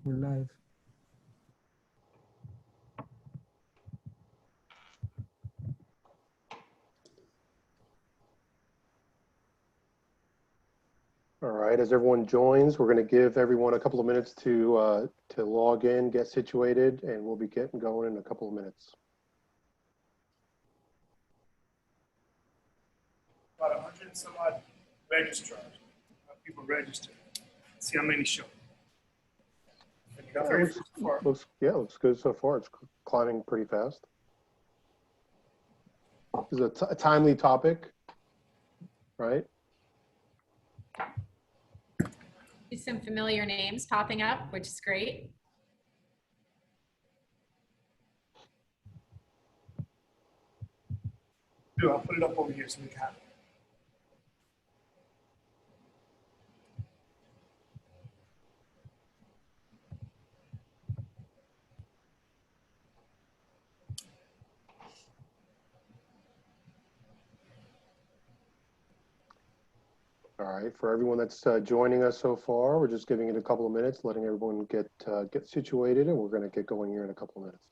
We're live. All right, as everyone joins, we're going to give everyone a couple of minutes to log in, get situated, and we'll be getting going in a couple of minutes. About 100 and some odd registrars, people registered. See how many show. Looks good so far. It's climbing pretty fast. This is a timely topic, right? Some familiar names popping up, which is great. I'll put it up over here so we can have it. All right, for everyone that's joining us so far, we're just giving it a couple of minutes, letting everyone get situated, and we're going to get going here in a couple of minutes.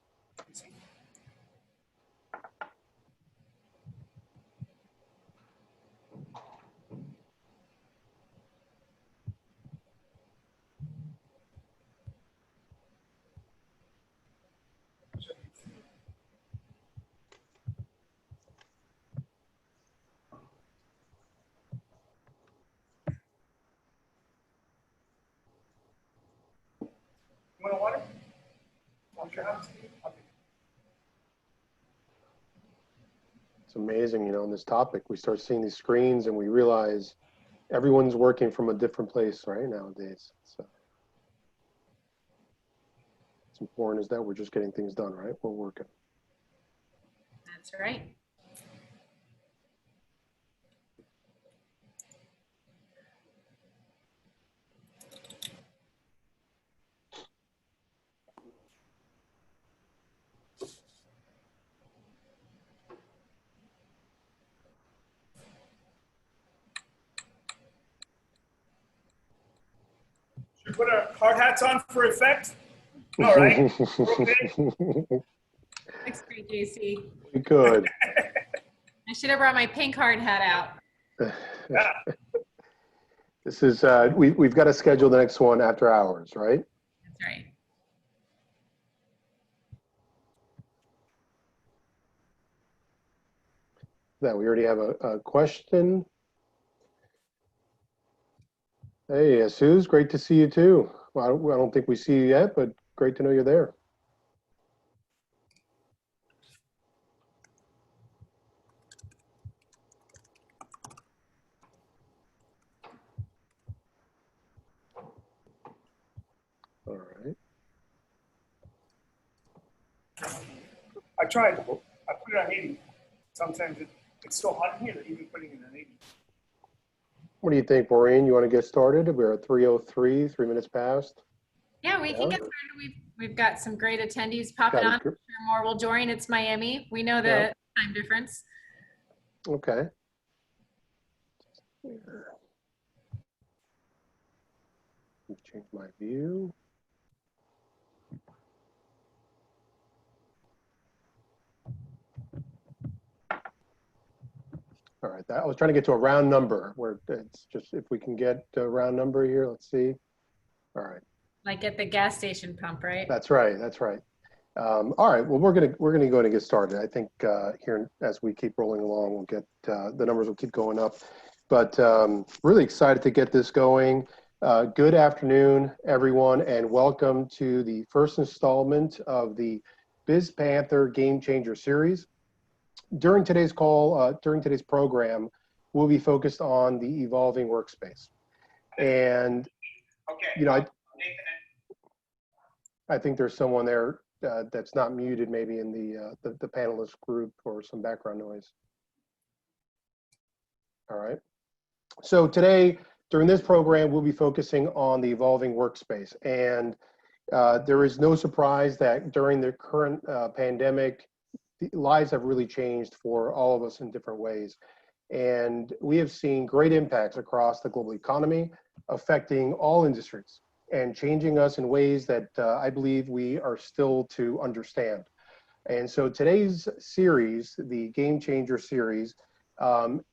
You want a water? Wash your hands. It's amazing, you know, on this topic, we start seeing these screens and we realize everyone's working from a different place, right, nowadays. So what's important is that we're just getting things done, right? We're working. That's right. Should we put our hard hats on for effect? All right. Looks great, JC. We could. I should have brought my pink hard hat out. Yeah. This is, we've got to schedule the next one after hours, right? That's right. That we already have a question. Hey, Suze, great to see you too. Well, I don't think we see you yet, but great to know you're there. All right. I tried. I put it on 80. Sometimes it's still hot in here, even putting it on 80. What do you think, Maureen? You want to get started? We're at 3:03, 3 minutes past. Yeah, we can get started. We've got some great attendees popping on. I'm sure more will join. It's Miami. We know the time difference. Okay. Change my view. All right, I was trying to get to a round number where it's just, if we can get a round number here, let's see. All right. Like at the gas station pump, right? That's right, that's right. All right, well, we're gonna go and get started. I think here, as we keep rolling along, we'll get, the numbers will keep going up. But really excited to get this going. Good afternoon, everyone, and welcome to the first installment of the BizPanther Game Changer series. During today's call, during today's program, we'll be focused on the evolving workspace. And, you know, I think there's someone there that's not muted, maybe in the panelist group, or some background noise. All right. So today, during this program, we'll be focusing on the evolving workspace. And there is no surprise that during the current pandemic, the lives have really changed for all of us in different ways. And we have seen great impacts across the global economy, affecting all industries. and changing us in ways that I believe we are still to understand. And so today's series, the Game Changer series,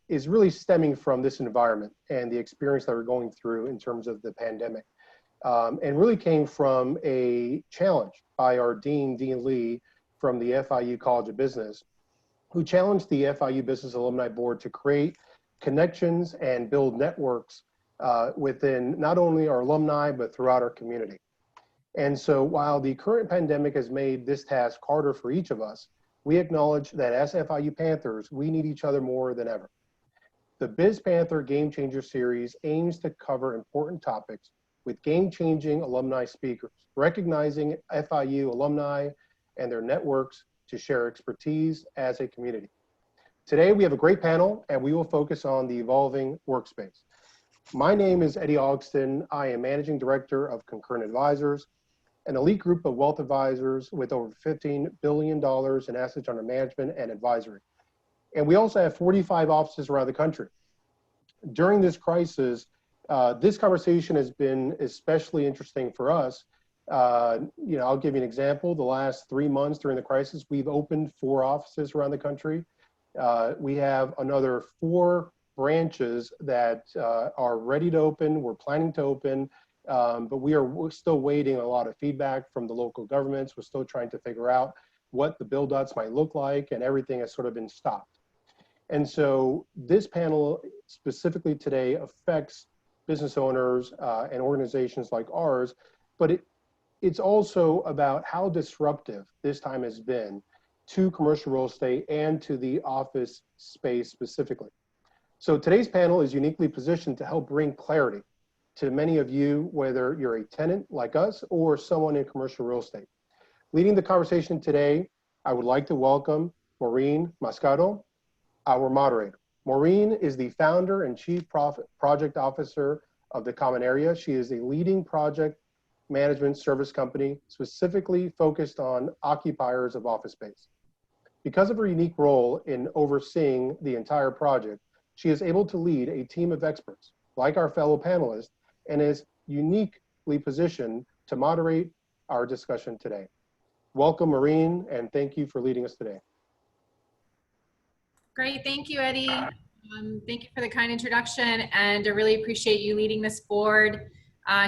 is really stemming from this environment and the experience that we're going through in terms of the pandemic. And really came from a challenge by our Dean Lee from the FIU College of Business, who challenged the FIU Business Alumni Board to create connections and build networks within not only our alumni, but throughout our community. And so while the current pandemic has made this task harder for each of us, we acknowledge that as FIU Panthers, we need each other more than ever. The BizPanther Game Changer series aims to cover important topics with game-changing alumni speakers, recognizing FIU alumni and their networks to share expertise as a community. Today, we have a great panel, and we will focus on the evolving workspace. My name is Eddy Augsten. I am Managing Director of Concurrent Advisors, an elite group of wealth advisors with over $15 billion in assets under management and advisory. And we also have 45 offices around the country. During this crisis, this conversation has been especially interesting for us. I'll give you an example. The last 3 months during the crisis, we've opened 4 offices around the country. We have another 4 branches that are ready to open. We're planning to open. But we're still waiting a lot of feedback from the local governments. We're still trying to figure out what the build-outs might look like, and everything has sort of been stopped. And so this panel specifically today affects business owners and organizations like ours, but it's also about how disruptive this time has been to commercial real estate and to the office space specifically. So today's panel is uniquely positioned to help bring clarity to many of you, whether you're a tenant like us or someone in commercial real estate. Leading the conversation today, I would like to welcome Maureen Mascaro, our moderator. Maureen is the founder and chief project officer of the Common Area. She is a leading project management service company specifically focused on occupiers of office space. Because of her unique role in overseeing the entire project, she is able to lead a team of experts, like our fellow panelists, and is uniquely positioned to moderate our discussion today. Welcome, Maureen, and thank you for leading us today. Great, thank you, Eddy. Thank you for the kind introduction, and I really appreciate you leading this board,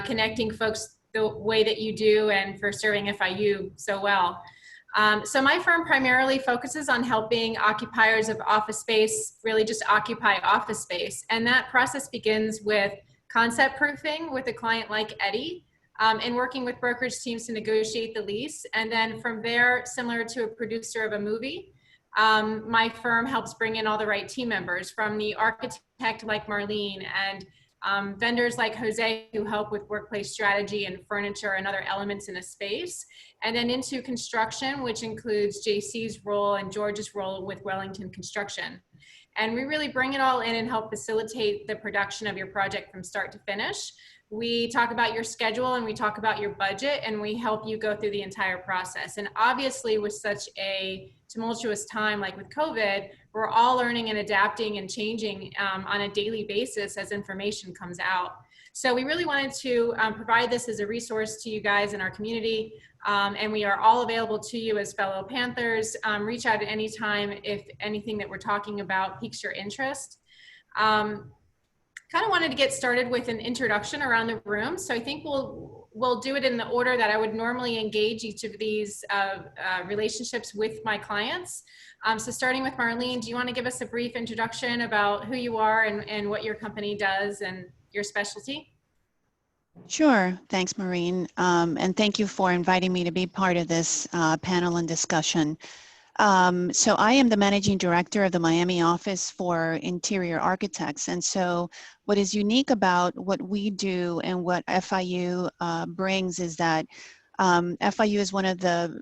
connecting folks the way that you do, and for serving FIU so well. So my firm primarily focuses on helping occupiers of office space really just occupy office space, and that process begins with concept proofing with a client like Eddy, and working with brokerage teams to negotiate the lease. And then from there, similar to a producer of a movie, my firm helps bring in all the right team members, from the architect like Marlene and vendors like Jose, who help with workplace strategy and furniture and other elements in a space, and then into construction, which includes JC's role and George's role with Wellington Construction. And we really bring it all in and help facilitate the production of your project from start to finish. We talk about your schedule and we talk about your budget, and we help you go through the entire process. And obviously with such a tumultuous time like with COVID, we're all learning and adapting and changing on a daily basis as information comes out. So we really wanted to provide this as a resource to you guys in our community, and we are all available to you as fellow Panthers. Reach out at any time if anything that we're talking about piques your interest. Kind of wanted to get started with an introduction around the room. So I think we'll do it in the order that I would normally engage each of these relationships with my clients. So starting with Marlene, do you want to give us a brief introduction about who you are and what your company does and your specialty? Sure. Thanks, Maureen. And thank you for inviting me to be part of this panel and discussion. So I am the managing director of the Miami office for interior architects. And so what is unique about what we do and what FIU brings is that FIU is one of the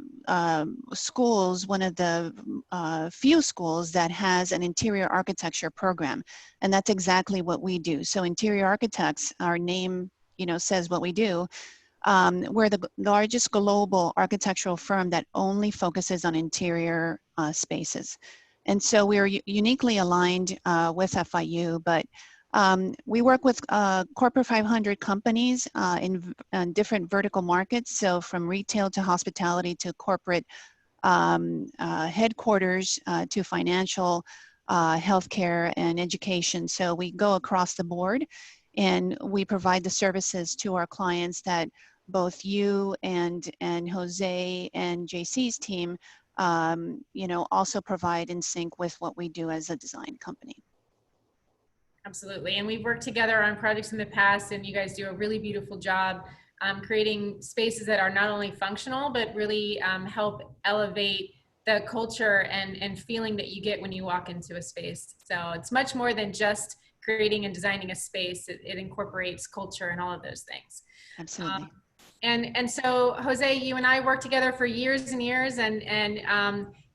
schools, one of the few schools that has an interior architecture program. And that's exactly what we do. So interior architects, our name, says what we do. We're the largest global architectural firm that only focuses on interior spaces. And so we're uniquely aligned with FIU, but We work with corporate 500 companies in different vertical markets, so from retail to hospitality to corporate headquarters to financial, healthcare, and education. So we go across the board, and we provide the services to our clients that both you and Jose and JC's team, you know, also provide in sync with what we do as a design company. Absolutely. And we've worked together on projects in the past, and you guys do a really beautiful job creating spaces that are not only functional, but really help elevate the culture and feeling that you get when you walk into a space. So it's much more than just creating and designing a space. It incorporates culture and all of those things. Absolutely. And so Jose, you and I worked together for years and years, and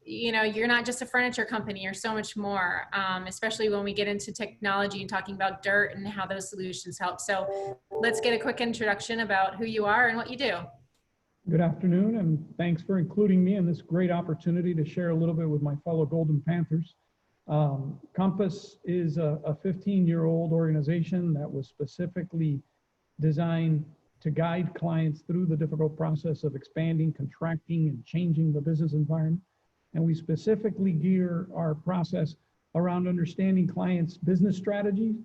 you know, you're not just a furniture company, you're so much more, especially when we get into technology and talking about dirt and how those solutions help. So let's get a quick introduction about who you are and what you do. Good afternoon, and thanks for including me in this great opportunity to share a little bit with my fellow Golden Panthers. Compass is a 15-year-old organization that was specifically designed to guide clients through the difficult process of expanding, contracting, and changing the business environment. And we specifically gear our process around understanding clients' business strategies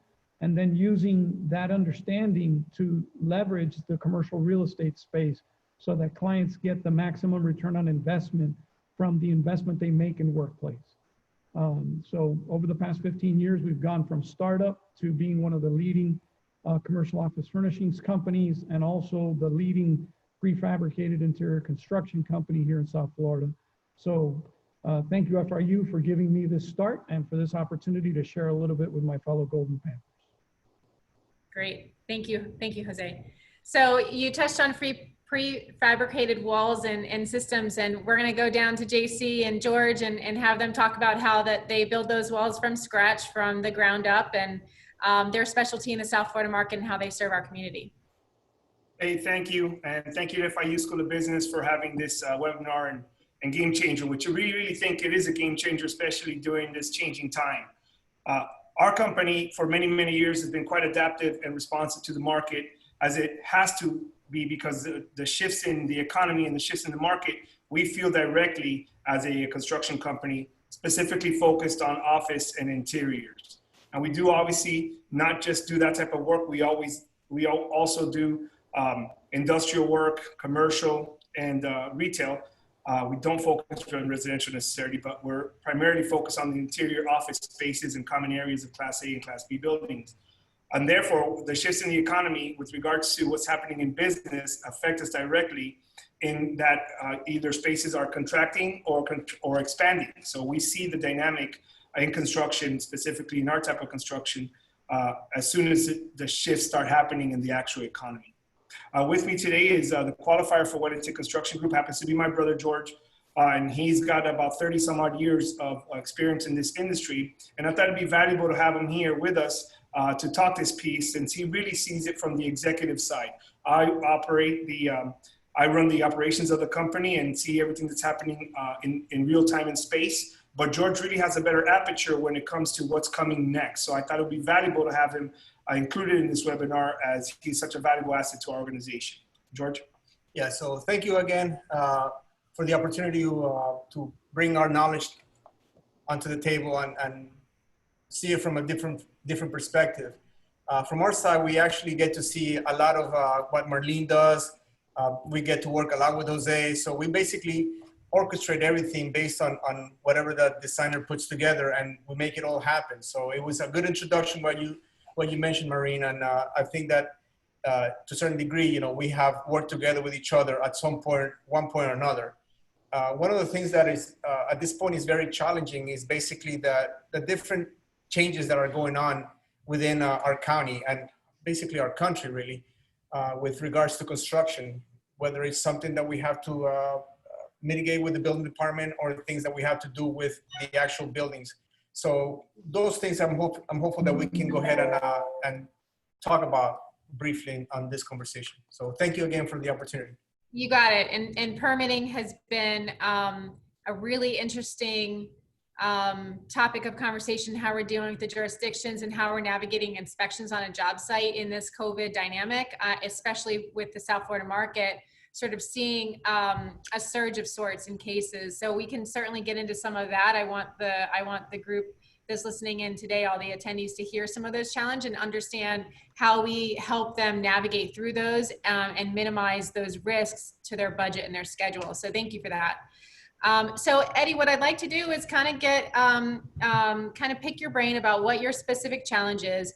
and then using that understanding to leverage the commercial real estate space so that clients get the maximum return on investment from the investment they make in workplace. So over the past 15 years, we've gone from startup to being one of the leading commercial office furnishings companies and also the leading prefabricated interior construction company here in South Florida. So thank you, FIU, for giving me this start and for this opportunity to share a little bit with my fellow Golden Panthers. Great. Thank you, Jose. So you touched on prefabricated walls and systems, and we're going to go down to JC and George and have them talk about how that they build those walls from scratch, from the ground up, and their specialty in the South Florida market and how they serve our community. Hey, thank you. And thank you to FIU School of Business for having this webinar and Game Changer, which I really think it is a game changer, especially during this changing time. Our company for many, many years has been quite adaptive and responsive to the market, as it has to be, because the shifts in the economy and the shifts in the market, we feel directly as a construction company, specifically focused on office and interiors. And we do obviously not just do that type of work. We also do industrial work, commercial, and retail. We don't focus on residential necessarily, but we're primarily focused on the interior office spaces and common areas of Class A and Class B buildings. And therefore, the shifts in the economy with regards to what's happening in business affect us directly in that either spaces are contracting or expanding. So we see the dynamic in construction, specifically in our type of construction, as soon as the shifts start happening in the actual economy. With me today is the qualifier for Wellington Construction Group, happens to be my brother, George, and he's got about 30 some odd years of experience in this industry. And I thought it'd be valuable to have him here with us to talk this piece, since he really sees it from the executive side. I run the operations of the company and see everything that's happening in real time and space. But George really has a better aperture when it comes to what's coming next. So I thought it would be valuable to have him included in this webinar, as he's such a valuable asset to our organization. George? Yeah, so thank you again for the opportunity to bring our knowledge onto the table and see it from a different perspective. From our side, we actually get to see a lot of what Marlene does. We get to work a lot with Jose. So we basically orchestrate everything based on whatever the designer puts together, and we make it all happen. So it was a good introduction what you mentioned, Maureen, and I think that to a certain degree, you know, we have worked together with each other at one point or another. One of the things that is at this point is very challenging is basically the different changes that are going on within our county and basically our country, really, with regards to construction, whether it's something that we have to mitigate with the building department or things that we have to do with the actual buildings. So those things I'm hopeful that we can go ahead and talk about briefly on this conversation. So thank you again for the opportunity. You got it. And permitting has been a really interesting topic of conversation, how we're dealing with the jurisdictions and how we're navigating inspections on a job site in this COVID dynamic, especially with the South Florida market sort of seeing a surge of sorts in cases. So we can certainly get into some of that. I want the group that's listening in today, all the attendees, to hear some of those challenges and understand how we help them navigate through those and minimize those risks to their budget and their schedule. So thank you for that. So Eddy, what I'd like to do is kind of get, kind of pick your brain about what your specific challenge is.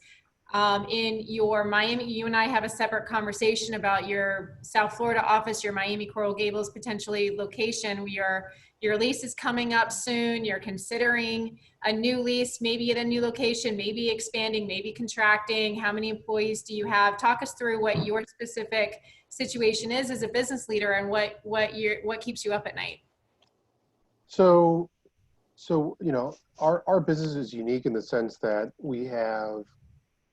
In your Miami, you and I have a separate conversation about your South Florida office, your Miami Coral Gables potentially location. Your lease is coming up soon. You're considering a new lease, maybe at a new location, maybe expanding, maybe contracting. How many employees do you have? Talk us through what your specific situation is as a business leader and what keeps you up at night. So you know, our business is unique in the sense that we have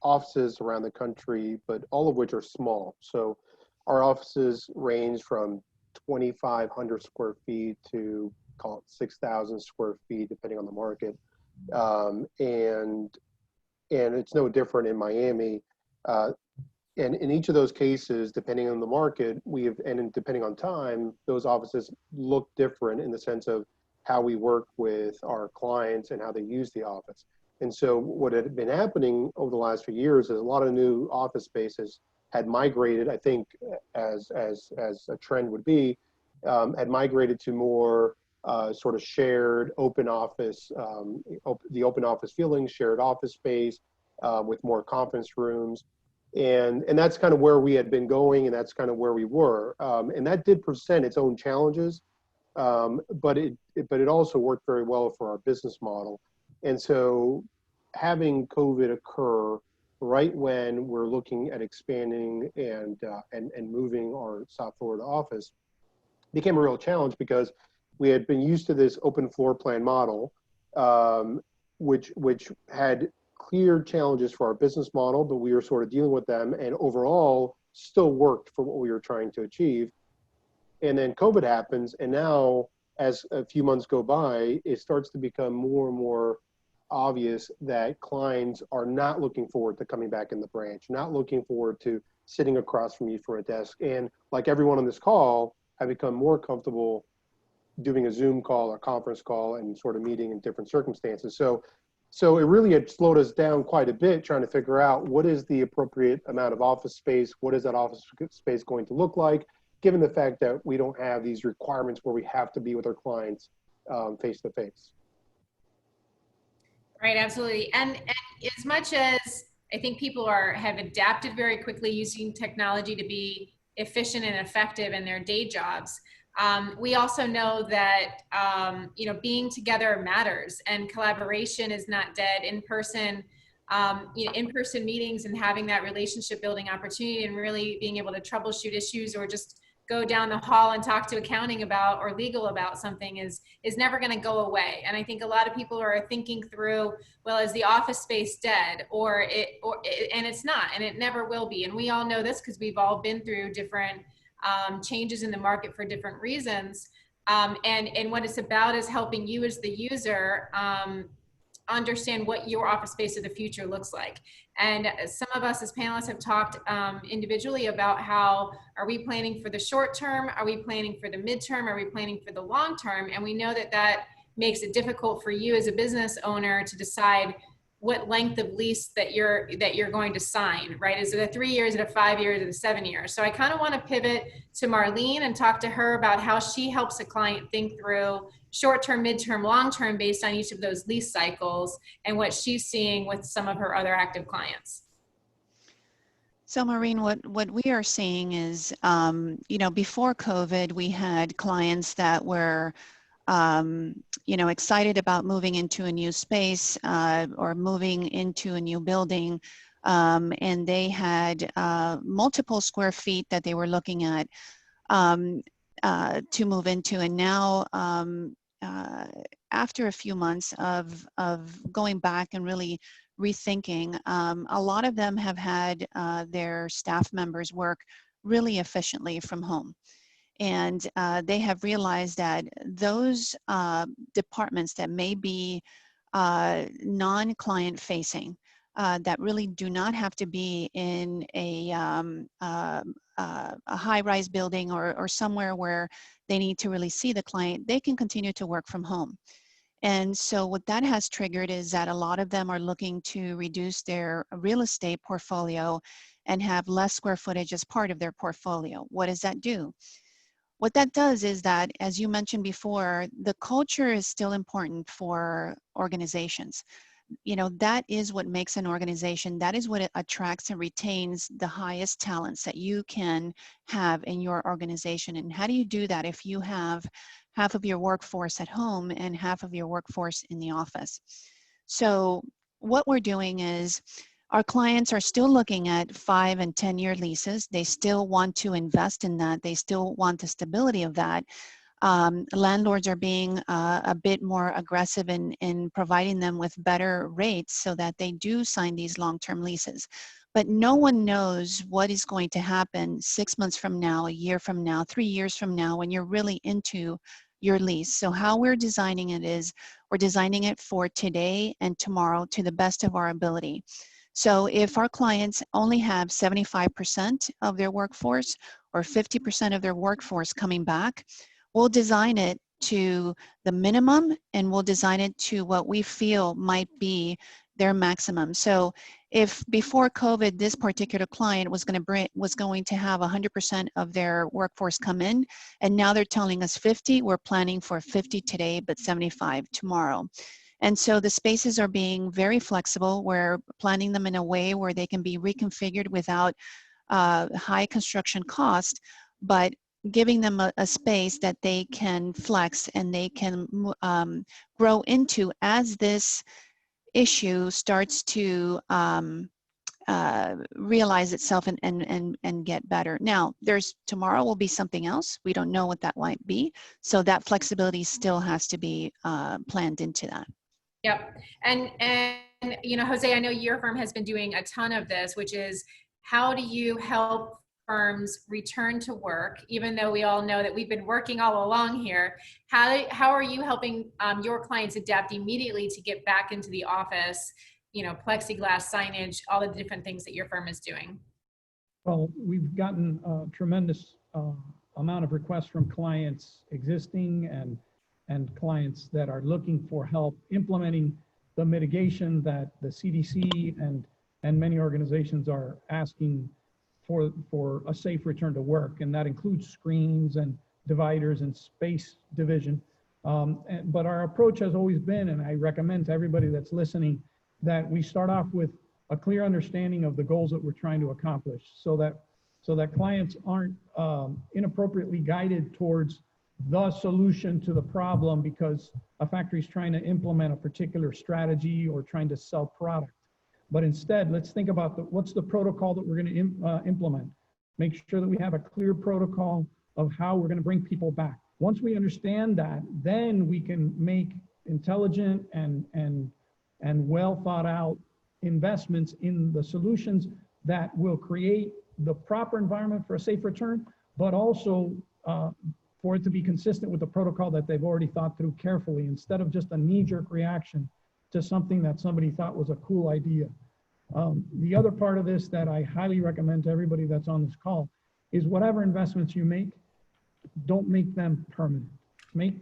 offices around the country, but all of which are small. So our offices range from 2,500 square feet to call it 6,000 square feet, depending on the market. And it's no different in Miami. And in each of those cases, depending on the market, and depending on time, those offices look different in the sense of how we work with our clients and how they use the office. And so what had been happening over the last few years is a lot of new office spaces had migrated, I think, as a trend would be, had migrated to more sort of shared open office, the open office feeling, shared office space with more conference rooms. And that's kind of where we had been going, and that's kind of where we were. And that did present its own challenges, but it also worked very well for our business model. And so having COVID occur right when we're looking at expanding and moving our South Florida office became a real challenge, because we had been used to this open floor plan model, which had clear challenges for our business model, but we were sort of dealing with them, and overall still worked for what we were trying to achieve. And then COVID happens, and now as a few months go by, it starts to become more and more obvious that clients are not looking forward to coming back in the branch, not looking forward to sitting across from you for a desk. And like everyone on this call, have become more comfortable doing a Zoom call or conference call and sort of meeting in different circumstances. So it really had slowed us down quite a bit, trying to figure out what is the appropriate amount of office space, what is that office space going to look like, given the fact that we don't have these requirements where we have to be with our clients face to face. Right, absolutely. And as much as I think people have adapted very quickly using technology to be efficient and effective in their day jobs, we also know that being together matters, and collaboration is not dead. In-person meetings and having that relationship building opportunity and really being able to troubleshoot issues or just go down the hall and talk to accounting about or legal about something is never going to go away. And I think a lot of people are thinking through, well, is the office space dead? And it's not, and it never will be. And we all know this because we've all been through different changes in the market for different reasons. And what it's about is helping you as the user understand what your office space of the future looks like. And some of us as panelists have talked individually about how, are we planning for the short term? Are we planning for the midterm? Are we planning for the long term? And we know that makes it difficult for you as a business owner to decide what length of lease that you're going to sign, right? Is it a 3 years, is it a 5 years, is it a 7 years? So I kind of want to pivot to Marlene and talk to her about how she helps a client think through short-term, mid-term, long-term based on each of those lease cycles and what she's seeing with some of her other active clients. So Maureen, what we are seeing is, before COVID, we had clients that were excited about moving into a new space or moving into a new building, and they had multiple square feet that they were looking at to move into. And now, after a few months of going back and really rethinking, a lot of them have had their staff members work really efficiently from home. And they have realized that those departments that may be non-client facing, that really do not have to be in a high-rise building or somewhere where they need to really see the client, they can continue to work from home. And so what that has triggered is that a lot of them are looking to reduce their real estate portfolio and have less square footage as part of their portfolio. What does that do? What that does is that, as you mentioned before, the culture is still important for organizations. You know, that is what makes an organization, that is what it attracts and retains the highest talents that you can have in your organization. And how do you do that if you have half of your workforce at home and half of your workforce in the office? So what we're doing is, our clients are still looking at 5 and 10-year leases. They still want to invest in that. They still want the stability of that. Landlords are being a bit more aggressive in providing them with better rates so that they do sign these long-term leases. But no one knows what is going to happen 6 months from now, a year from now, 3 years from now, when you're really into your lease. So how we're designing it is, we're designing it for today and tomorrow to the best of our ability. So if our clients only have 75% of their workforce or 50% of their workforce coming back, we'll design it to the minimum and we'll design it to what we feel might be their maximum. So if before COVID, this particular client was going to have 100% of their workforce come in, and now they're telling us 50, we're planning for 50 today, but 75 tomorrow. And so the spaces are being very flexible. We're planning them in a way where they can be reconfigured without high construction cost, but giving them a space that they can flex and they can grow into as this issue starts to realize itself and get better. Now, tomorrow will be something else. We don't know what that might be. So that flexibility still has to be planned into that. Yep. And you know, Jose, I know your firm has been doing a ton of this, which is, how do you help firms return to work, even though we all know that we've been working all along here? How are you helping your clients adapt immediately to get back into the office, you know, plexiglass, signage, all the different things that your firm is doing? Well, we've gotten a tremendous amount of requests from clients existing and clients that are looking for help implementing the mitigation that the CDC and many organizations are asking for a safe return to work. And that includes screens and dividers and space division. But our approach has always been, and I recommend to everybody that's listening, that we start off with a clear understanding of the goals that we're trying to accomplish, so that clients aren't inappropriately guided towards the solution to the problem because a factory is trying to implement a particular strategy or trying to sell product. But instead, let's think about what's the protocol that we're going to implement. Make sure that we have a clear protocol of how we're going to bring people back. Once we understand that, then we can make intelligent and well thought out investments in the solutions that will create the proper environment for a safe return, but also for it to be consistent with the protocol that they've already thought through carefully, instead of just a knee-jerk reaction to something that somebody thought was a cool idea. The other part of this that I highly recommend to everybody that's on this call is, whatever investments you make, don't make them permanent. Make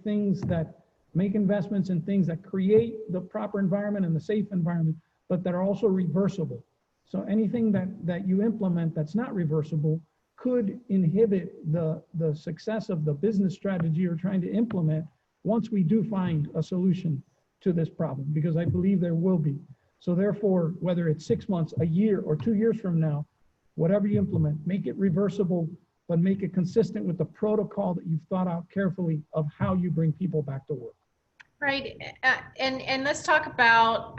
investments in things that create the proper environment and the safe environment, but that are also reversible. So anything that you implement that's not reversible could inhibit the success of the business strategy you're trying to implement once we do find a solution to this problem, because I believe there will be. So therefore, whether it's 6 months, a year, or 2 years from now, whatever you implement, make it reversible, but make it consistent with the protocol that you've thought out carefully of how you bring people back to work. Right, and let's talk about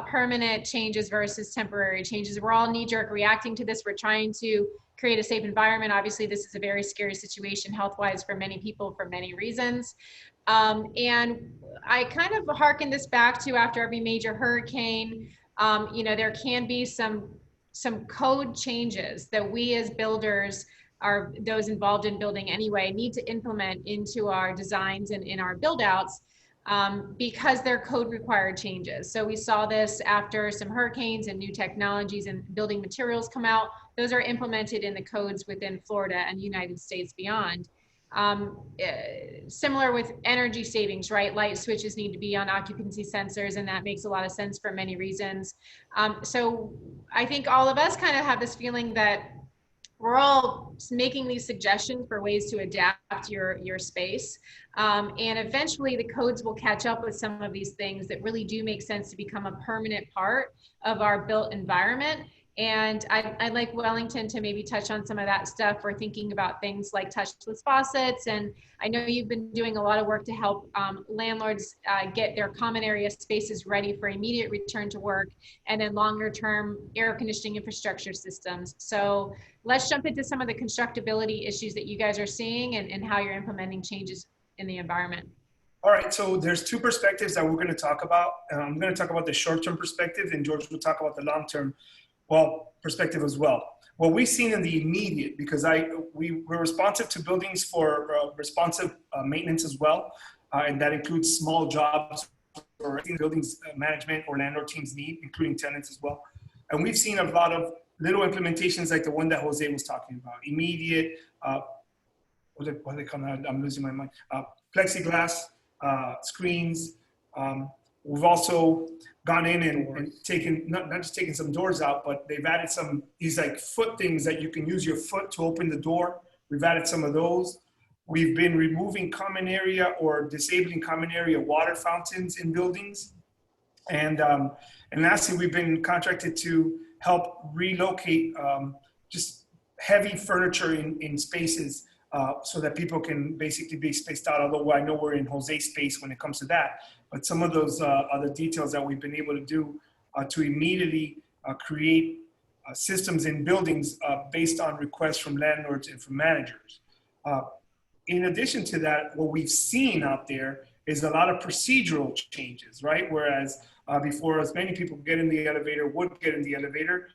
permanent changes versus temporary changes. We're all knee-jerk reacting to this. We're trying to create a safe environment. Obviously, this is a very scary situation health-wise for many people for many reasons. And I kind of hearken this back to, after every major hurricane, you know, there can be some code changes that we as builders those involved in building anyway need to implement into our designs and in our build outs because they're code required changes. So we saw this after some hurricanes and new technologies and building materials come out. Those are implemented in the codes within Florida and United States beyond. Similar with energy savings, right? Light switches need to be on occupancy sensors, and that makes a lot of sense for many reasons. So I think all of us kind of have this feeling that we're all making these suggestions for ways to adapt your space. And eventually the codes will catch up with some of these things that really do make sense to become a permanent part of our built environment. And I'd like Wellington to maybe touch on some of that stuff. We're thinking about things like touchless faucets. And I know you've been doing a lot of work to help landlords get their common area spaces ready for immediate return to work, and then longer term air conditioning infrastructure systems. So let's jump into some of the constructability issues that you guys are seeing and how you're implementing changes in the environment. All right, so there's two perspectives that we're going to talk about. I'm going to talk about the short-term perspective, and George will talk about the long-term perspective as well. What we've seen in the immediate, because we're responsive to buildings for responsive maintenance as well, and that includes small jobs or buildings management or landlord teams need, including tenants as well. And we've seen a lot of little implementations like the one that Jose was talking about. Immediate, what do they call that? I'm losing my mind. Plexiglass, screens. We've also gone in and taken, not just taken some doors out, but they've added these like foot things that you can use your foot to open the door. We've added some of those. We've been removing common area or disabling common area water fountains in buildings. And lastly, we've been contracted to help relocate just heavy furniture in spaces so that people can basically be spaced out, although I know we're in Jose's space when it comes to that. But some of those are the details that we've been able to do to immediately create systems in buildings based on requests from landlords and from managers. In addition to that, what we've seen out there is a lot of procedural changes, right? Whereas before, as many people would get in the elevator,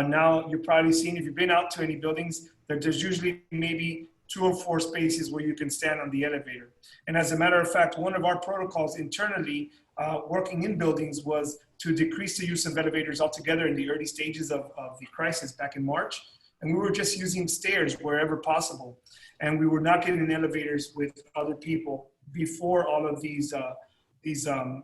now you're probably seeing, if you've been out to any buildings, that there's usually maybe 2 or 4 spaces where you can stand on the elevator. And as a matter of fact, one of our protocols internally working in buildings was to decrease the use of elevators altogether in the early stages of the crisis back in March. And we were just using stairs wherever possible. And we were not getting in elevators with other people before all of these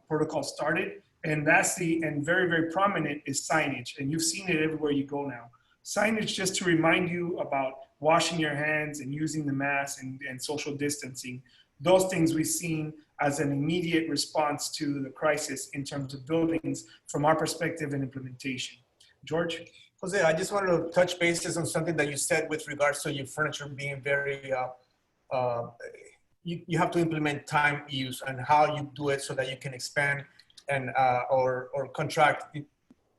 protocols started. And lastly, and very, very prominent, is signage. And you've seen it everywhere you go now. Signage just to remind you about washing your hands and using the mask and social distancing. Those things we've seen as an immediate response to the crisis in terms of buildings from our perspective and implementation. George? Jose, I just wanted to touch bases on something that you said with regards to your furniture being very, you have to implement time use and how you do it so that you can expand and or contract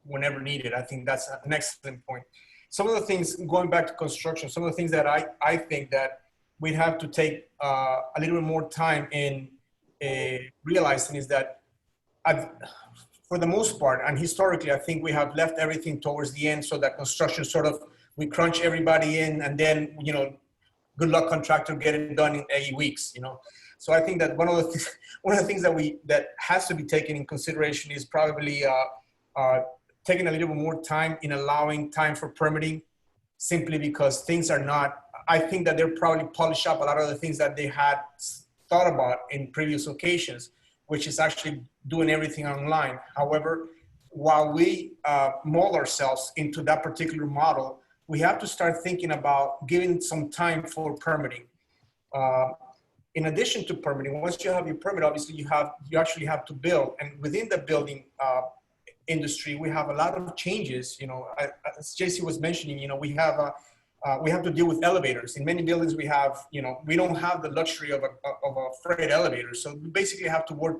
whenever needed. I think that's an excellent point. Some of the things, going back to construction, some of the things that I think that we'd have to take a little bit more time in realizing is that for the most part, and historically, I think we have left everything towards the end so that construction sort of, we crunch everybody in and then, good luck contractor, get it done in 8 weeks, So I think that one of the things that has to be taken in consideration is probably taking a little bit more time in allowing time for permitting, simply because things are not, I think that they're probably polish up a lot of the things that they had thought about in previous occasions, which is actually doing everything online. However, while we mold ourselves into that particular model, we have to start thinking about giving some time for permitting. In addition to permitting, once you have your permit, obviously you actually have to build, and within the building industry, we have a lot of changes. As JC was mentioning, we have to deal with elevators. In many buildings, we have, we don't have the luxury of a freight elevator. So we basically have to work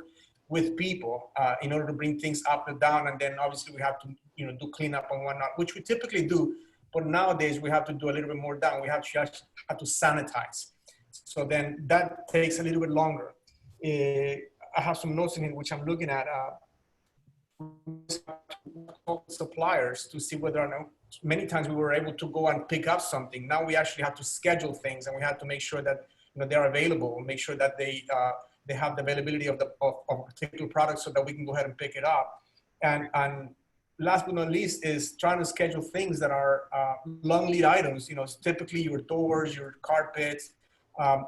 with people in order to bring things up and down. And then obviously we have to, do cleanup and whatnot, which we typically do. But nowadays we have to do a little bit more down. We have to sanitize. So then that takes a little bit longer. I have some notes in here, which I'm looking at. Suppliers to see whether or not many times we were able to go and pick up something. Now we actually have to schedule things, and we have to make sure that they're available, and make sure that they have the availability of a particular product so that we can go ahead and pick it up. And last but not least is trying to schedule things that are long lead items. Typically your doors, your carpets,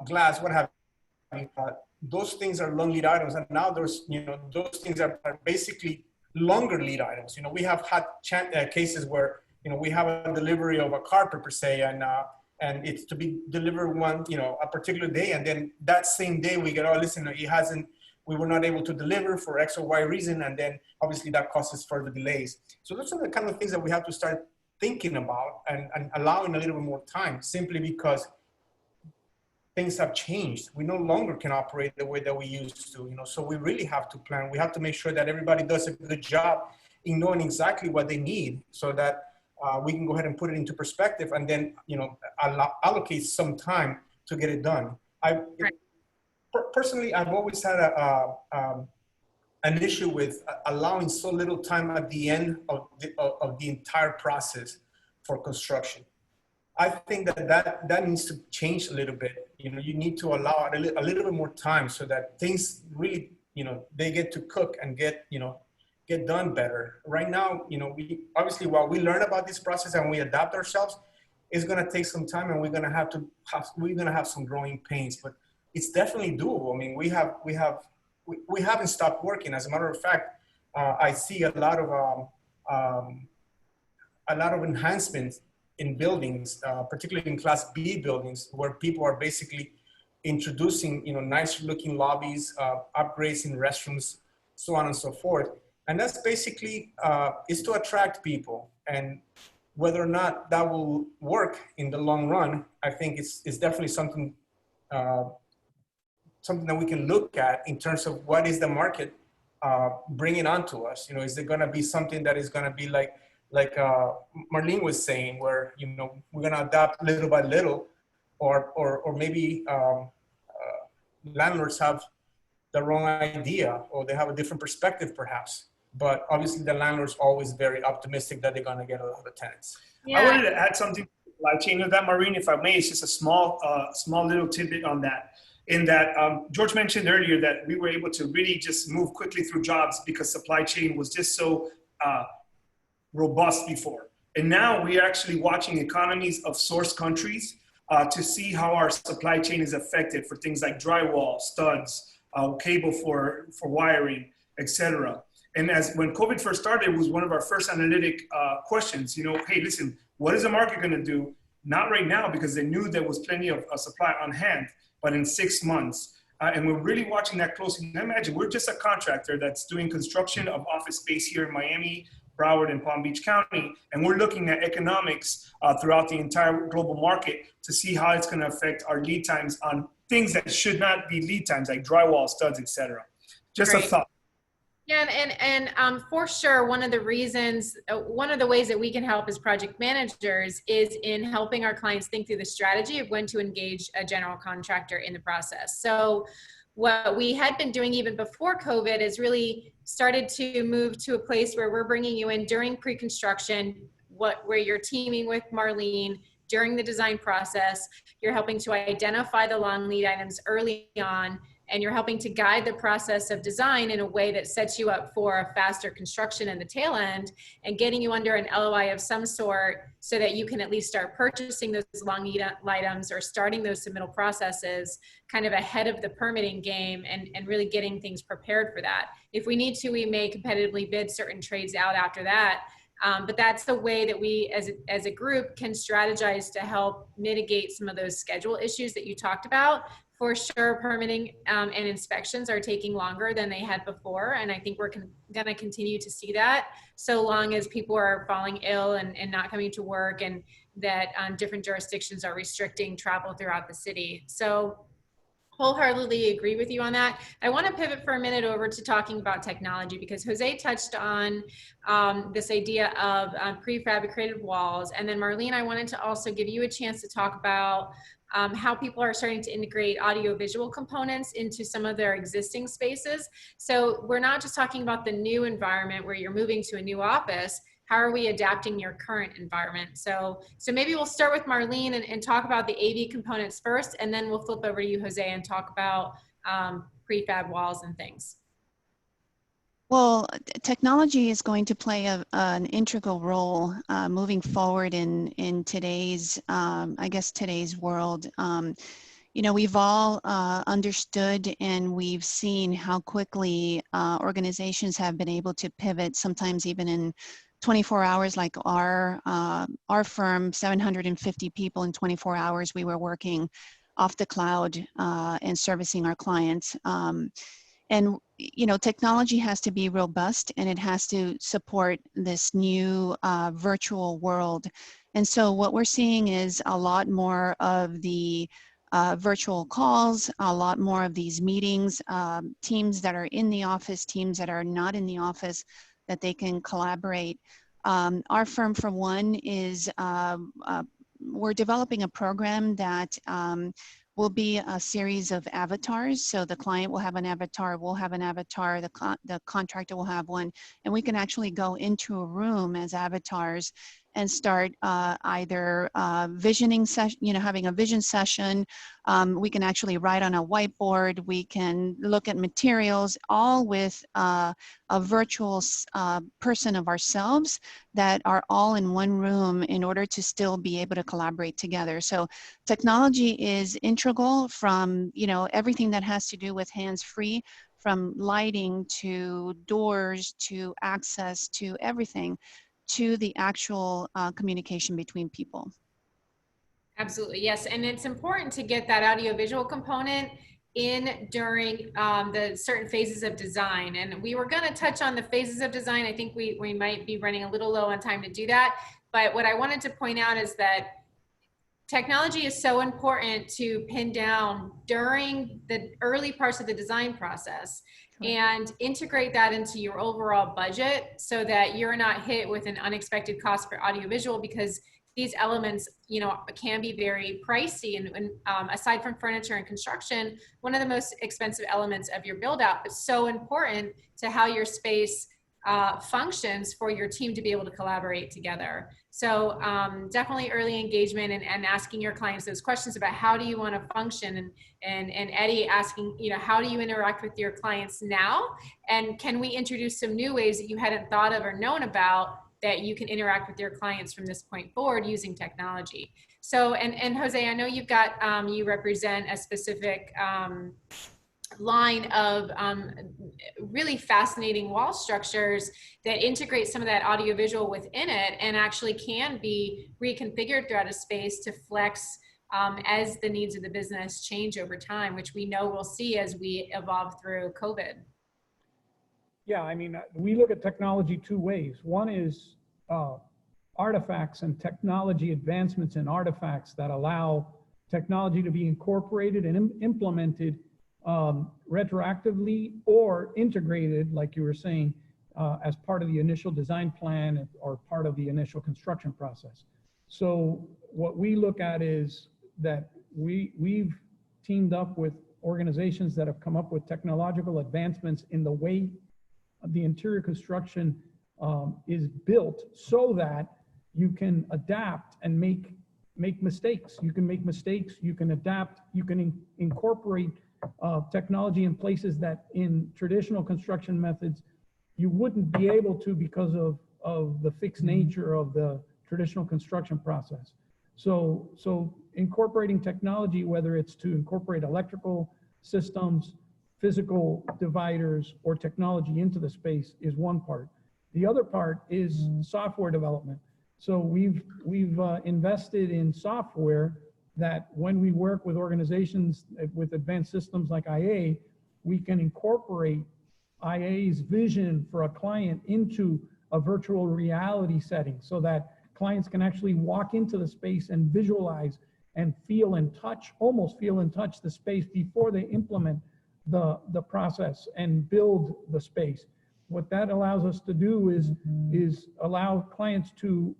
glass, what have you. Those things are long lead items, and now those things are basically longer lead items. We have had cases where we have a delivery of a carpet per se, and it's to be delivered a particular day, and then that same day we get, oh, listen, we were not able to deliver for X or Y reason, and then obviously that causes further delays. So those are the kind of things that we have to start thinking about and allowing a little bit more time, simply because things have changed. We no longer can operate the way that we used to, so we really have to plan. We have to make sure that everybody does a good job in knowing exactly what they need, so that we can go ahead and put it into perspective, and then, allocate some time to get it done. Personally, I've always had an issue with allowing so little time at the end of the entire process for construction. I think that needs to change a little bit. You need to allow a little bit more time so that things really, they get to cook and get done better. Right now, we obviously, while we learn about this process and we adapt ourselves, it's going to take some time, and we're going to have some growing pains, but it's definitely doable. I mean, we haven't stopped working. As a matter of fact, I see a lot of enhancements in buildings, particularly in Class B buildings, where people are basically introducing, nicer looking lobbies, upgrades in restrooms, so on and so forth. And that's basically is to attract people. And whether or not that will work in the long run, I think it's definitely something that we can look at in terms of what is the market bringing onto us. Is it going to be something that is going to be like Marlene was saying, where we're going to adapt little by little, or maybe landlords have the wrong idea, or they have a different perspective perhaps. But obviously the landlord's always very optimistic that they're going to get a lot of tenants. Yeah. I wanted to add something to the supply chain of that, Maureen, if I may. It's just a small little tidbit on that. In that George mentioned earlier that we were able to really just move quickly through jobs because supply chain was just so robust before. And now we are actually watching economies of source countries to see how our supply chain is affected for things like drywall, studs, cable for wiring, etc. And when COVID first started, it was one of our first analytic questions, hey, listen, what is the market going to do? Not right now, because they knew there was plenty of supply on hand, but in 6 months. And we're really watching that closely. And imagine we're just a contractor that's doing construction of office space here in Miami, Broward, and Palm Beach County. And we're looking at economics throughout the entire global market to see how it's going to affect our lead times on things that should not be lead times, like drywall, studs, etc. Just a thought. Yeah, and for sure, one of the ways that we can help as project managers is in helping our clients think through the strategy of when to engage a general contractor in the process. So what we had been doing even before COVID is really started to move to a place where we're bringing you in during pre-construction, where you're teaming with Marlene during the design process. You're helping to identify the long lead items early on, and you're helping to guide the process of design in a way that sets you up for a faster construction in the tail end, and getting you under an LOI of some sort so that you can at least start purchasing those long lead items or starting those submittal processes kind of ahead of the permitting game, and really getting things prepared for that. If we need to, we may competitively bid certain trades out after that. But that's the way that we as a group can strategize to help mitigate some of those schedule issues that you talked about. For sure, permitting and inspections are taking longer than they had before. And I think we're going to continue to see that so long as people are falling ill and not coming to work, and that different jurisdictions are restricting travel throughout the city. So wholeheartedly agree with you on that. I want to pivot for a minute over to talking about technology, because Jose touched on this idea of prefabricated walls. And then Marlene, I wanted to also give you a chance to talk about how people are starting to integrate audiovisual components into some of their existing spaces. So we're not just talking about the new environment where you're moving to a new office. how are we adapting your current environment? So maybe we'll start with Marlene and talk about the AV components first, and then we'll flip over to you, Jose, and talk about prefab walls and things. Well, technology is going to play an integral role moving forward in today's, I guess, today's world. You know, we've all understood and we've seen how quickly organizations have been able to pivot, sometimes even in 24 hours, like our firm, 750 people in 24 hours, we were working off the cloud and servicing our clients. And, you know, technology has to be robust and it has to support this new virtual world. And so what we're seeing is a lot more of the virtual calls, a lot more of these meetings, teams that are in the office, teams that are not in the office, that they can collaborate. Our firm, for one, is we're developing a program that will be a series of avatars. So the client will have an avatar, we'll have an avatar, the contractor will have one, and we can actually go into a room as avatars and start either visioning session, you know, having a vision session. We can actually write on a whiteboard. We can look at materials, all with a virtual person of ourselves that are all in one room in order to still be able to collaborate together. So technology is integral from, you know, everything that has to do with hands-free, from lighting to doors to access to everything, to the actual communication between people. Absolutely, yes. And it's important to get that audiovisual component in during the certain phases of design. And we were gonna touch on the phases of design. I think we might be running a little low on time to do that. But what I wanted to point out is that technology is so important to pin down during the early parts of the design process and integrate that into your overall budget so that you're not hit with an unexpected cost for audiovisual, because these elements, you know, can be very pricey. And aside from furniture and construction, one of the most expensive elements of your build out, but so important to how your space functions for your team to be able to collaborate together. So definitely early engagement and asking your clients those questions about how do you want to function, and Eddy asking, you know, how do you interact with your clients now? And can we introduce some new ways that you hadn't thought of or known about that you can interact with your clients from this point forward using technology? So, and Jose, I know you've got, you represent a specific line of really fascinating wall structures that integrate some of that audiovisual within it and actually can be reconfigured throughout a space to flex as the needs of the business change over time, which we know we'll see as we evolve through COVID. Yeah, I mean, we look at technology two ways. One is artifacts and technology advancements in artifacts that allow technology to be incorporated and implemented retroactively or integrated, like you were saying, as part of the initial design plan or part of the initial construction process. So what we look at is that we've teamed up with organizations that have come up with technological advancements in the way the interior construction is built so that you can adapt and make mistakes. You can make mistakes, you can adapt, you can incorporate technology in places that in traditional construction methods you wouldn't be able to because of the fixed nature of the traditional construction process. So incorporating technology, whether it's to incorporate electrical systems, physical dividers, or technology into the space, is one part. The other part is software development. So we've invested in software that when we work with organizations with advanced systems like IA, we can incorporate IA's vision for a client into a virtual reality setting so that clients can actually walk into the space and visualize and feel and touch, almost feel and touch the space before they implement the process and build the space. What that allows us to do is allow clients to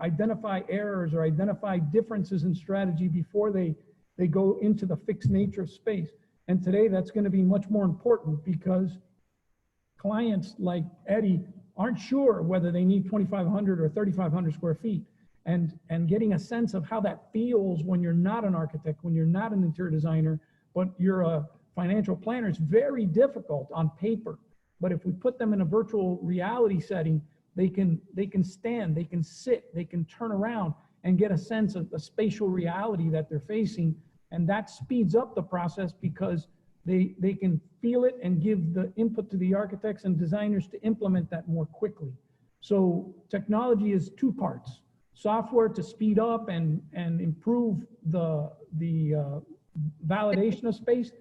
identify errors or identify differences in strategy before they go into the fixed nature of space. And today that's going to be much more important because clients like Eddy aren't sure whether they need 2,500 or 3,500 square feet. And getting a sense of how that feels when you're not an architect, when you're not an interior designer, but you're a financial planner, is very difficult on paper. But if we put them in a virtual reality setting, they can stand, they can sit, they can turn around and get a sense of the spatial reality that they're facing. And that speeds up the process because they can feel it and give the input to the architects and designers to implement that more quickly. So technology is two parts: software to speed up and improve the validation of space,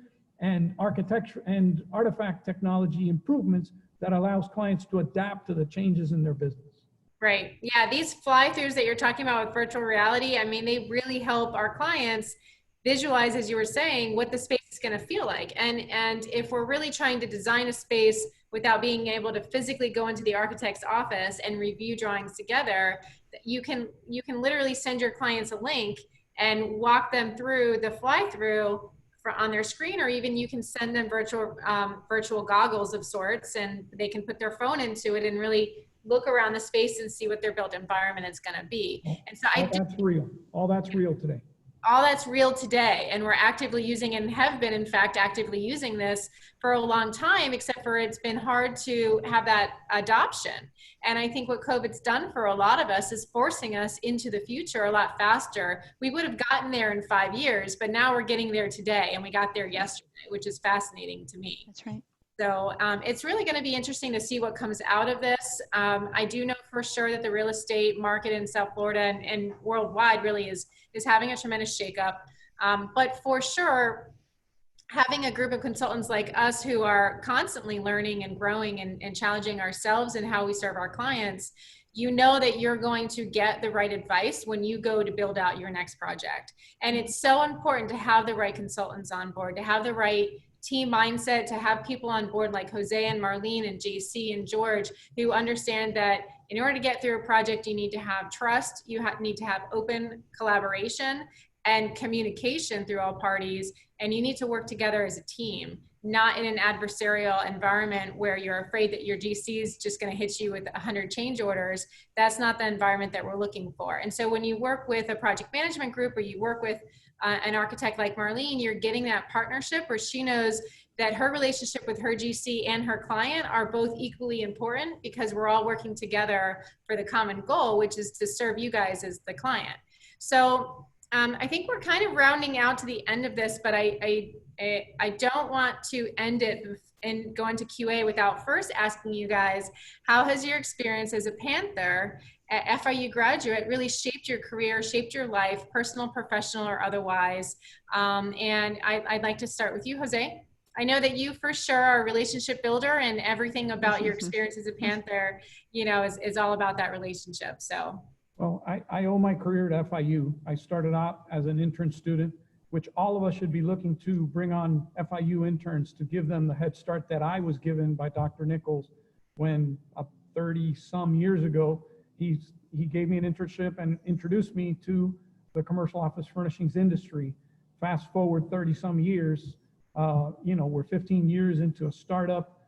and architecture and artifact technology improvements that allows clients to adapt to the changes in their business. Right. Yeah, these fly-throughs that you're talking about with virtual reality, I mean, they really help our clients visualize, as you were saying, what the space is going to feel like. And if we're really trying to design a space without being able to physically go into the architect's office and review drawings together, you can literally send your clients a link and walk them through the fly-through on their screen, or even you can send them virtual goggles of sorts, and they can put their phone into it and really look around the space and see what their built environment is going to be. And so that's real. All that's real today. All that's real today, and we're actively using and have been, in fact, actively using this for a long time, except for it's been hard to have that adoption. And I think what COVID's done for a lot of us is forcing us into the future a lot faster. We would have gotten there in 5 years, but now we're getting there today, and we got there yesterday, which is fascinating to me. That's right. So it's really going to be interesting to see what comes out of this. I do know for sure that the real estate market in South Florida and worldwide really is having a tremendous shakeup. But for sure, having a group of consultants like us who are constantly learning and growing and challenging ourselves and how we serve our clients, you know that you're going to get the right advice when you go to build out your next project. And it's so important to have the right consultants on board, to have the right team mindset, to have people on board like Jose and Marlene and JC and George, who understand that in order to get through a project, you need to have trust, you need to have open collaboration and communication through all parties, and you need to work together as a team, not in an adversarial environment where you're afraid that your GC is just going to hit you with 100 change orders. That's not the environment that we're looking for. And so when you work with a project management group, or you work with an architect like Marlene, you're getting that partnership where she knows that her relationship with her GC and her client are both equally important, because we're all working together for the common goal, which is to serve you guys as the client. So I think we're kind of rounding out to the end of this, but I don't want to end it and go into QA without first asking you guys, how has your experience as a Panther at FIU graduate really shaped your career, shaped your life, personal, professional, or otherwise? And I'd like to start with you, Jose. I know that you for sure are a relationship builder, and everything about your experience as a Panther, you know, is all about that relationship. So. Well, I owe my career to FIU. I started out as an intern student, which all of us should be looking to bring on FIU interns to give them the head start that I was given by Dr. Nichols when 30-some years ago, he gave me an internship and introduced me to the commercial office furnishings industry. Fast forward 30-some years, you know, we're 15 years into a startup.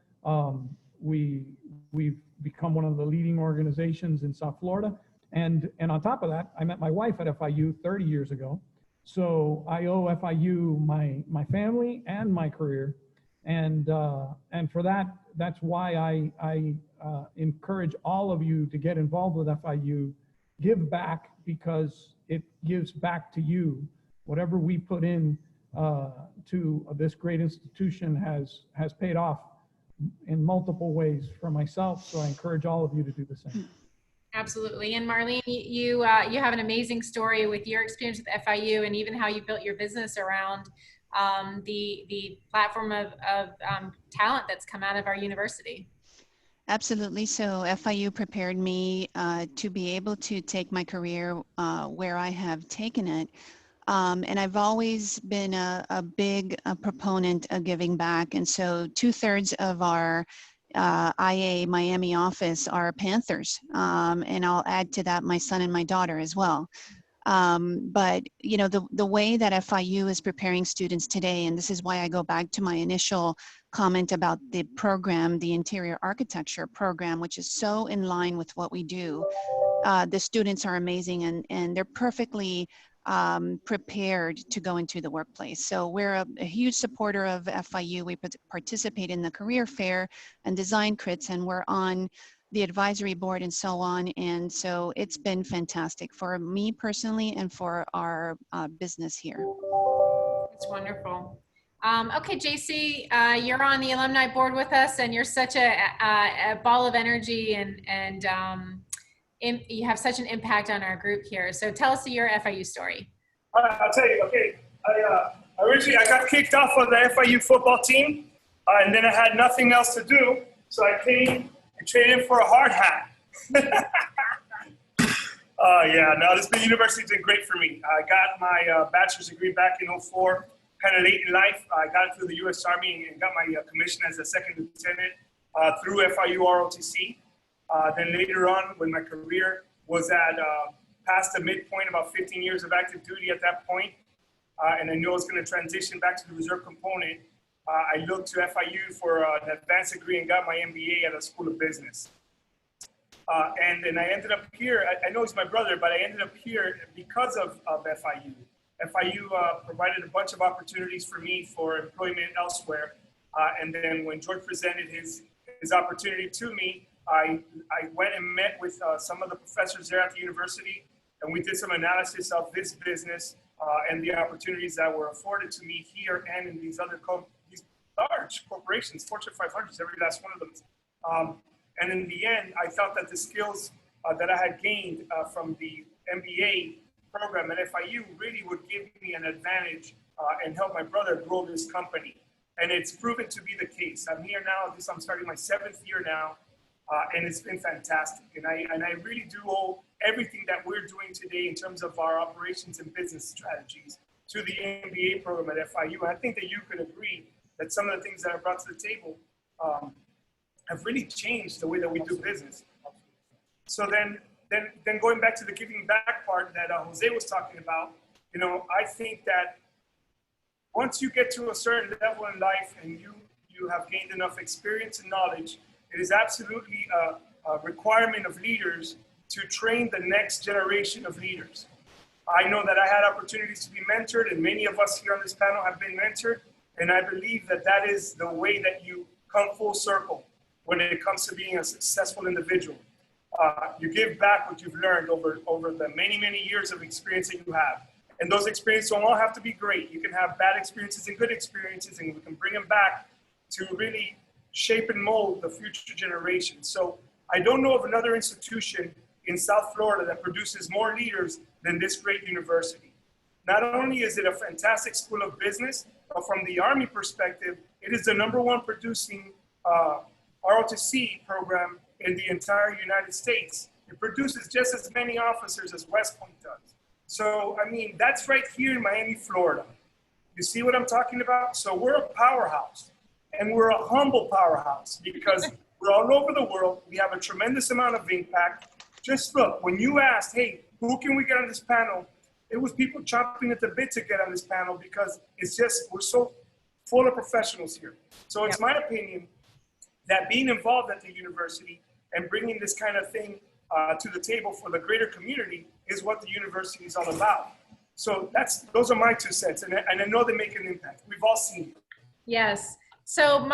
We've become one of the leading organizations in South Florida. And on top of that, I met my wife at FIU 30 years ago. So I owe FIU my family and my career. And for that, that's why I encourage all of you to get involved with FIU. Give back, because it gives back to you. Whatever we put in to this great institution has paid off in multiple ways for myself. So I encourage all of you to do the same. Absolutely. And Marlene, you have an amazing story with your experience with FIU, and even how you built your business around the platform of talent that's come out of our university. Absolutely. So FIU prepared me to be able to take my career where I have taken it. And I've always been a big proponent of giving back. And so 2/3 of our IA Miami office are Panthers. And I'll add to that my son and my daughter as well. But you know, the way that FIU is preparing students today, and this is why I go back to my initial comment about the program, the interior architecture program, which is so in line with what we do. The students are amazing, and they're perfectly prepared to go into the workplace. So we're a huge supporter of FIU. We participate in the career fair and design crits, and we're on the advisory board and so on. And so it's been fantastic for me personally and for our business here. It's wonderful. Okay, JC, you're on the alumni board with us, and you're such a ball of energy, and you have such an impact on our group here. So tell us your FIU story. I'll tell you, okay. Originally, I got kicked off of the FIU football team, and then I had nothing else to do. So I came and traded for a hard hat. Yeah, no, the university's been great for me. I got my bachelor's degree back in 2004, kind of late in life. I got it through the U.S. Army and got my commission as a second lieutenant through FIU ROTC. Then later on, when my career was at past the midpoint, about 15 years of active duty at that point, and I knew I was going to transition back to the reserve component, I looked to FIU for an advanced degree and got my MBA at a school of business. And then I ended up here. I know he's my brother, but I ended up here because of FIU. FIU provided a bunch of opportunities for me for employment elsewhere. And then when George presented his opportunity to me, I went and met with some of the professors there at the university, and we did some analysis of this business and the opportunities that were afforded to me here and in these other these large corporations, Fortune 500s, every last one of them. And in the end, I thought that the skills that I had gained from the MBA program at FIU really would give me an advantage and help my brother grow this company. And it's proven to be the case. I'm here now. I'm starting my 7th year now. And it's been fantastic. And I really do owe everything that we're doing today in terms of our operations and business strategies to the MBA program at FIU. And I think that you could agree that some of the things that I brought to the table have really changed the way that we do business. So then going back to the giving back part that Jose was talking about, you know, I think that once you get to a certain level in life and you have gained enough experience and knowledge, it is absolutely a requirement of leaders to train the next generation of leaders. I know that I had opportunities to be mentored, and many of us here on this panel have been mentored, and I believe that that is the way that you come full circle when it comes to being a successful individual. You give back what you've learned over the many, many years of experience that you have. And those experiences don't all have to be great. You can have bad experiences and good experiences, and we can bring them back to really shape and mold the future generation. So I don't know of another institution in South Florida that produces more leaders than this great university. Not only is it a fantastic school of business, but from the Army perspective, it is the #1 producing ROTC program in the entire United States. It produces just as many officers as West Point does. So, I mean, that's right here in Miami, Florida. You see what I'm talking about? So we're a powerhouse. And we're a humble powerhouse because we're all over the world. We have a tremendous amount of impact. Just look, when you asked, hey, who can we get on this panel? It was people chomping at the bit to get on this panel because it's just, we're so full of professionals here. So it's my opinion that being involved at the university and bringing this kind of thing to the table for the greater community is what the university is all about. So those are my 2 cents. And I know they make an impact. We've all seen it. Yes. So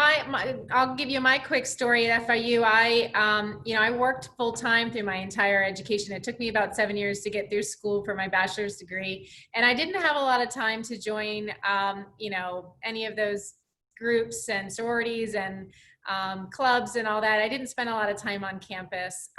I'll give you my quick story at FIU. I worked full time through my entire education. It took me about 7 years to get through school for my bachelor's degree. And I didn't have a lot of time to join, any of those groups and sororities and clubs and all that. I didn't spend a lot of time on campus.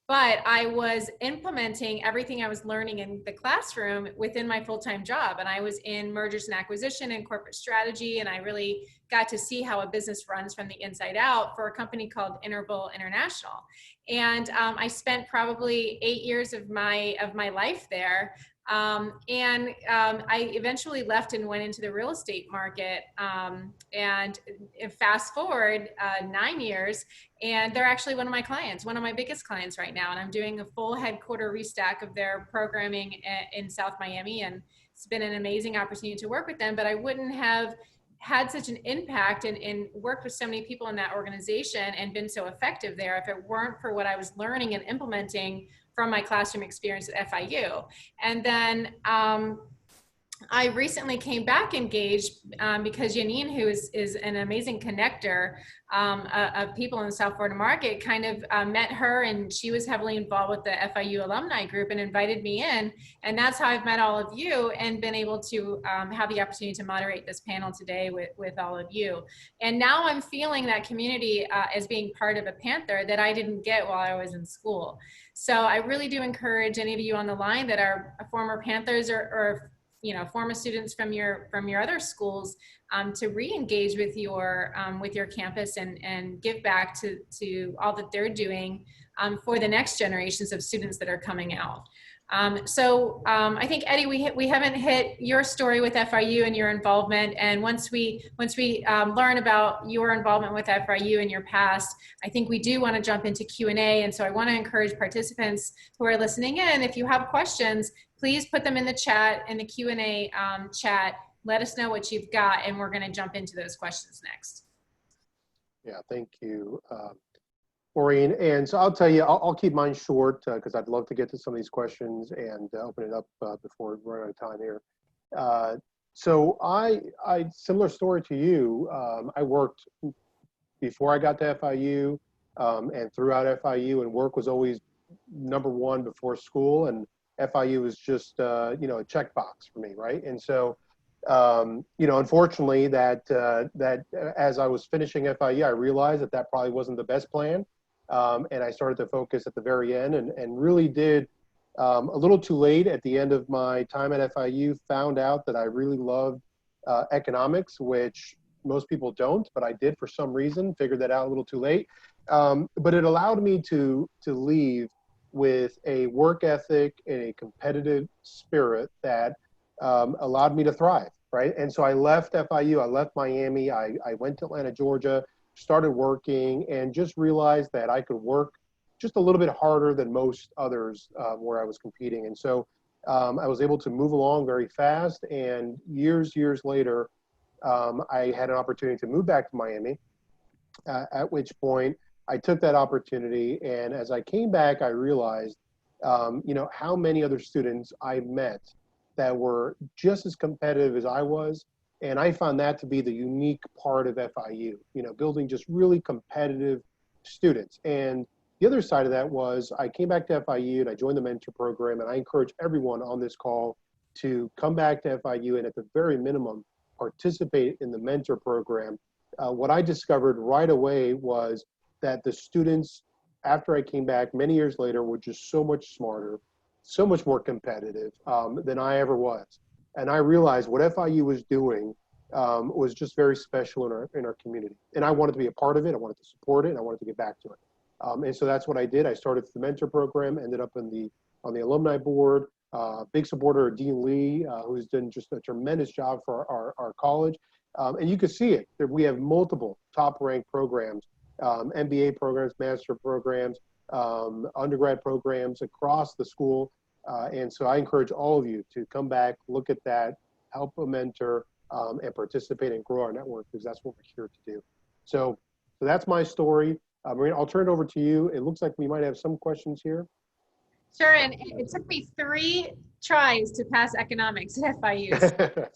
But I was implementing everything I was learning in the classroom within my full-time job. And I was in mergers and acquisition and corporate strategy. And I really got to see how a business runs from the inside out for a company called Interval International. And I spent probably 8 years of my life there I eventually left and went into the real estate market. And fast forward 9 years, and they're actually one of my clients, one of my biggest clients right now. And I'm doing a full headquarter restack of their programming in South Miami. And it's been an amazing opportunity to work with them, but I wouldn't have had such an impact and worked with so many people in that organization and been so effective there if it weren't for what I was learning and implementing from my classroom experience at FIU. And then I recently came back engaged because Janine, who is an amazing connector of people in the South Florida market, kind of met her, and she was heavily involved with the FIU alumni group and invited me in. And that's how I've met all of you and been able to have the opportunity to moderate this panel today with all of you. And now I'm feeling that community as being part of a Panther that I didn't get while I was in school. So I really do encourage any of you on the line that are former Panthers or former students from your other schools to re-engage with your campus and give back to all that they're doing for the next generations of students that are coming out. I think, Eddy, we haven't hit your story with FIU and your involvement. And once we learn about your involvement with FIU in your past, I think we do want to jump into Q&A. And so I want to encourage participants who are listening in, if you have questions, please put them in the chat, in the Q&A chat. Let us know what you've got, and we're going to jump into those questions next. Yeah, thank you, Maureen. And so I'll tell you, I'll keep mine short because I'd love to get to some of these questions and open it up before we run out of time here. So I similar story to you. I worked before I got to FIU and throughout FIU, and work was always number one before school, and FIU was just a checkbox for me, right? And so unfortunately, that as I was finishing FIU, I realized that probably wasn't the best plan. And I started to focus at the very end and really did a little too late at the end of my time at FIU, found out that I really loved economics, which most people don't, but I did for some reason, figured that out a little too late. But it allowed me to leave with a work ethic and a competitive spirit that allowed me to thrive, right? And so I left FIU, I left Miami, I went to Atlanta, Georgia, started working, and just realized that I could work just a little bit harder than most others where I was competing. And so I was able to move along very fast, and years later, I had an opportunity to move back to Miami, at which point I took that opportunity. And as I came back, I realized, how many other students I met that were just as competitive as I was. And I found that to be the unique part of FIU, building just really competitive students. And the other side of that was I came back to FIU and I joined the mentor program, and I encourage everyone on this call to come back to FIU and at the very minimum, participate in the mentor program. What I discovered right away was that the students, after I came back many years later, were just so much smarter, so much more competitive than I ever was. And I realized what FIU was doing was just very special in our community. And I wanted to be a part of it. I wanted to support it, and I wanted to get back to it. And so that's what I did. I started the mentor program, ended up on the alumni board, big supporter of Dean Lee, who's done just a tremendous job for our college. And you can see it. We have multiple top-ranked programs, MBA programs, master programs, undergrad programs across the school. And so I encourage all of you to come back, look at that, help a mentor, and participate and grow our network, because that's what we're here to do. So that's my story. Maureen, I'll turn it over to you. It looks like we might have some questions here. Sure, and it took me 3 tries to pass economics at FIU.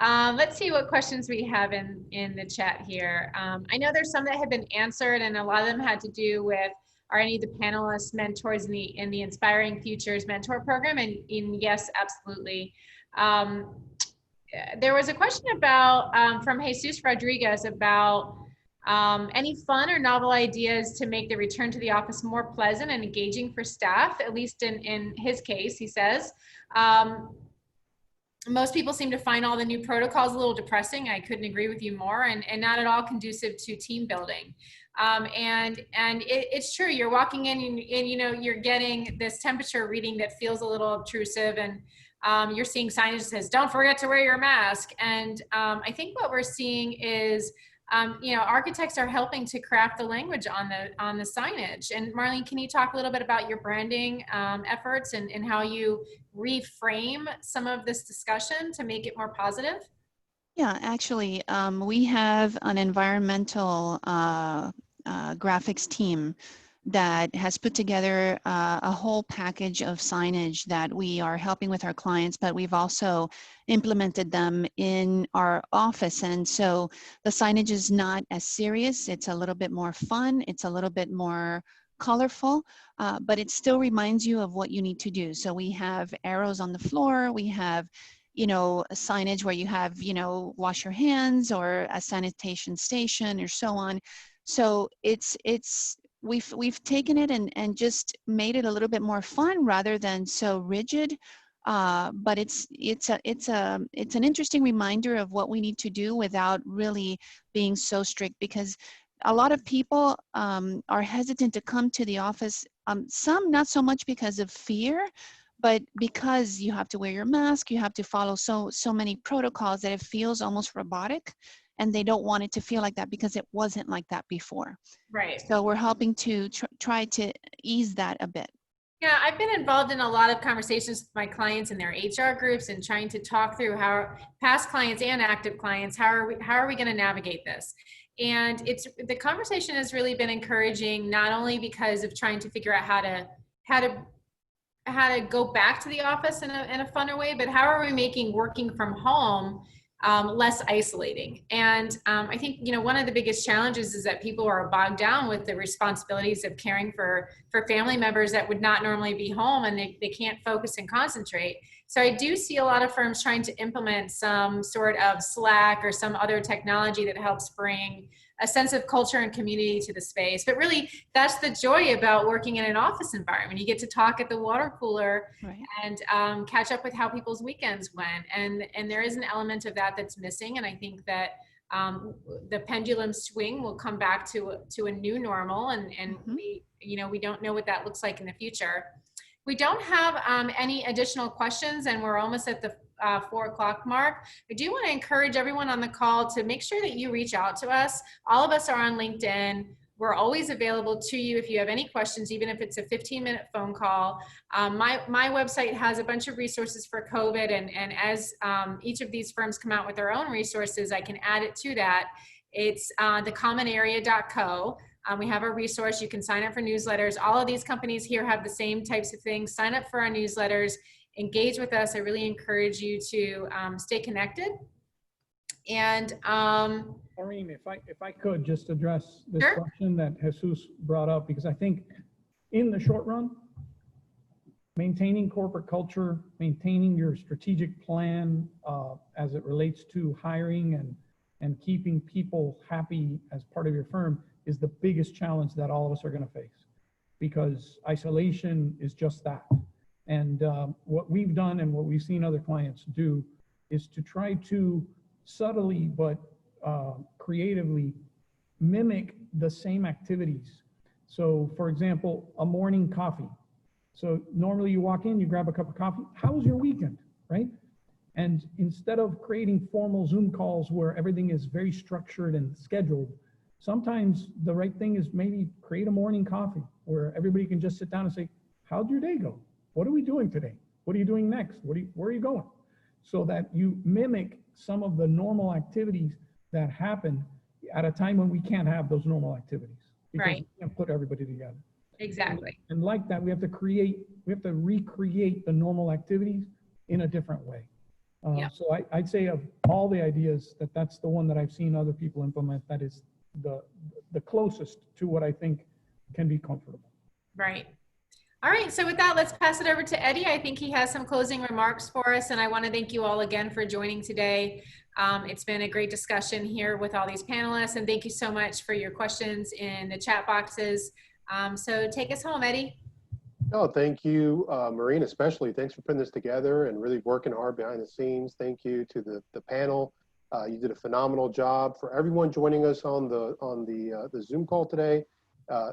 Let's see what questions we have in the chat here. I know there's some that have been answered, and a lot of them had to do with, are any of the panelists mentors in the Inspiring Futures mentor program? And yes, absolutely. There was a question about from Jesus Rodriguez about any fun or novel ideas to make the return to the office more pleasant and engaging for staff, at least in his case, he says. Most people seem to find all the new protocols a little depressing. I couldn't agree with you more, and not at all conducive to team building. It's true. You're walking in and you know, you're getting this temperature reading that feels a little obtrusive, and you're seeing signage that says, "Don't forget to wear your mask." And I think what we're seeing is, you know, architects are helping to craft the language on the signage. And Marlene, can you talk a little bit about your branding efforts and how you reframe some of this discussion to make it more positive? Yeah, actually, we have an environmental graphics team that has put together a whole package of signage that we are helping with our clients, but we've also implemented them in our office. And so the signage is not as serious. It's a little bit more fun. It's a little bit more colorful, but it still reminds you of what you need to do. So we have arrows on the floor. We have, you know, a signage where you have, you know, wash your hands, or a sanitation station, or so on. So we've taken it and just made it a little bit more fun rather than so rigid. But it's an interesting reminder of what we need to do without really being so strict, because a lot of people are hesitant to come to the office. Some not so much because of fear, but because you have to wear your mask, you have to follow so many protocols that it feels almost robotic, and they don't want it to feel like that because it wasn't like that before. Right. So we're helping to try to ease that a bit. Yeah, I've been involved in a lot of conversations with my clients and their HR groups, and trying to talk through how past clients and active clients, how are we going to navigate this? And the conversation has really been encouraging, not only because of trying to figure out how to go back to the office in a funner way, but how are we making working from home less isolating? And I think, you know, one of the biggest challenges is that people are bogged down with the responsibilities of caring for family members that would not normally be home, and they can't focus and concentrate. So I do see a lot of firms trying to implement some sort of Slack or some other technology that helps bring a sense of culture and community to the space. But really, that's the joy about working in an office environment. You get to talk at the water cooler, right, and catch up with how people's weekends went. And there is an element of that that's missing. And I think that the pendulum swing will come back to a new normal. And mm-hmm. we don't know what that looks like in the future. We don't have any additional questions, and we're almost at the 4 o'clock mark. I do want to encourage everyone on the call to make sure that you reach out to us. All of us are on LinkedIn. We're always available to you if you have any questions, even if it's a 15-minute phone call. My website has a bunch of resources for COVID, and as each of these firms come out with their own resources, I can add it to that. It's thecommonarea.co. We have a resource. You can sign up for newsletters. All of these companies here have the same types of things. Sign up for our newsletters. Engage with us. I really encourage you to stay connected. And Maureen, if I could just address this sure. question that Jesus brought up, because I think in the short run, maintaining corporate culture, maintaining your strategic plan as it relates to hiring and keeping people happy as part of your firm is the biggest challenge that all of us are going to face, because isolation is just that. And what we've done and what we've seen other clients do is to try to subtly but creatively mimic the same activities. So for example, a morning coffee. So normally you walk in, you grab a cup of coffee. How was your weekend, right? And instead of creating formal Zoom calls where everything is very structured and scheduled, sometimes the right thing is maybe create a morning coffee where everybody can just sit down and say, how'd your day go? What are we doing today? What are you doing next? Where are you going? So that you mimic some of the normal activities that happen at a time when we can't have those normal activities. Because right. we can't put everybody together. Exactly. And like that, we have to recreate the normal activities in a different way. Yeah. So I'd say of all the ideas, that's the one that I've seen other people implement that is the closest to what I think can be comfortable. Right. All right. So with that, let's pass it over to Eddy. I think he has some closing remarks for us. And I want to thank you all again for joining today. It's been a great discussion here with all these panelists. And thank you so much for your questions in the chat boxes. So take us home, Eddy. Oh, thank you, Maureen, especially. Thanks for putting this together and really working hard behind the scenes. Thank you to the panel. You did a phenomenal job. For everyone joining us on the Zoom call today,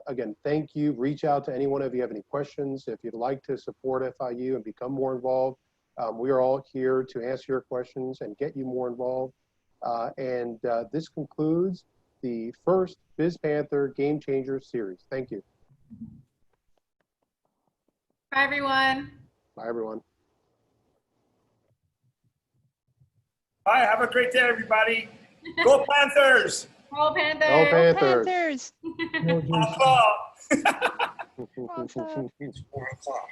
again, thank you. Reach out to anyone if you have any questions. If you'd like to support FIU and become more involved, we are all here to answer your questions and get you more involved. This concludes the first BizPanther Game Changers series. Thank you. Bye, everyone. Bye, everyone. Bye. Have a great day, everybody. Go Panthers! Go Panthers! Go Go Panthers. Panthers! Claw. 4 o'clock.